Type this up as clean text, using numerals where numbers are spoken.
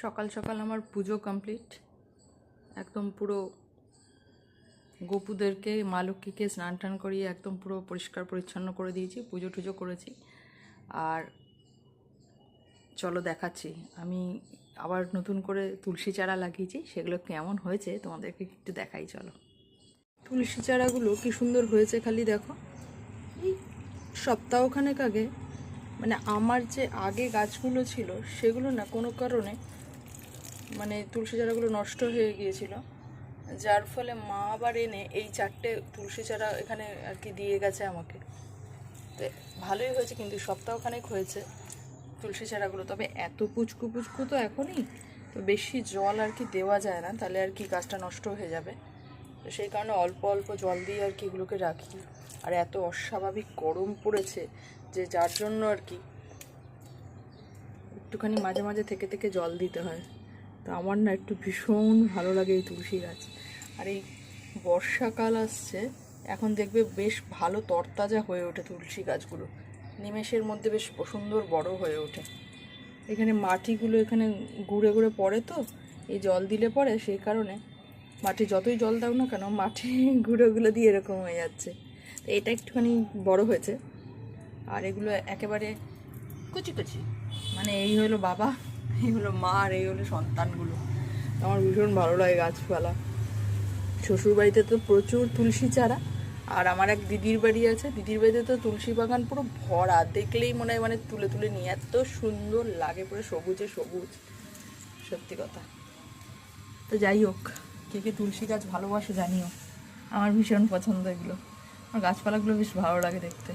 সকাল সকাল আমার পুজো কমপ্লিট। একদম পুরো গোপুদেরকে মা লক্ষ্মীকে স্নান টান করিয়ে একদম পুরো পরিষ্কার পরিচ্ছন্ন করে দিয়েছি, পুজো টুজো করেছি। আর চলো দেখাচ্ছি, আমি আবার নতুন করে তুলসী চারা লাগিয়েছি, সেগুলো কেমন হয়েছে তোমাদেরকে একটু দেখাই। চলো, তুলসী চারাগুলো কি সুন্দর হয়েছে খালি দেখো। এই সপ্তাহখানেক আগে মানে আমার যে আগে গাছগুলো ছিল সেগুলো না কোনো কারণে মানে তুলসী চারাগুলো নষ্ট হয়ে গিয়েছিল, যার ফলে মা আবার এনে এই 4টে তুলসী চারা এখানে আর কি দিয়ে গেছে আমাকে। তো ভালোই হয়েছে, কিন্তু সপ্তাহখানেক হয়েছে তুলসী চারাগুলো। তবে এত পুচকু পুচকু তো এখনই, তো বেশি জল আর কি দেওয়া যায় না, তাহলে আর কি গাছটা নষ্ট হয়ে যাবে। তো সেই কারণে অল্প অল্প জল দিয়ে আর কি এগুলোকে রাখি। আর এত অস্বাভাবিক গরম পড়েছে যে যার জন্য আর কি একটুখানি মাঝে মাঝে থেকে থেকে জল দিতে হয়। তো আমার না একটু ভীষণ ভালো লাগে এই তুলসী গাছ। আর এই বর্ষাকাল আসছে, এখন দেখবে বেশ ভালো তরতাজা হয়ে ওঠে তুলসী গাছগুলো, নিমেষের মধ্যে বেশ সুন্দর বড় হয়ে ওঠে। এখানে মাটিগুলো এখানে ঘুরে ঘুরে পড়ে, তো এই জল দিলে পরে সেই কারণে মাটি যতই জল দাও না কেন মাটি ঘুরেগুলো দিয়ে এরকম হয়ে যাচ্ছে। তো এটা একটুখানি বড় হয়েছে। আর এগুলো একেবারে কুচি কুচি, মানে এই হলো বাবা, এই হলো মা, আর এই হলো সন্তানগুলো। আমার ভীষণ ভালো লাগে গাছপালা। শ্বশুরবাড়িতে তো প্রচুর তুলসী চারা, আর আমার এক দিদির বাড়ি আছে, দিদির বাড়িতে তো তুলসী বাগান পুরো ভরা, দেখলেই মনে হয় মানে তুলে তুলে নিয়ে এত সুন্দর লাগে, পুরো সবুজে সবুজ, সত্যি কথা। তো যাই হোক, কে কে তুলসী গাছ ভালোবাসো জানিও, আমার ভীষণ পছন্দ এগুলো। আমার গাছপালাগুলো বেশ ভালো লাগে দেখতে।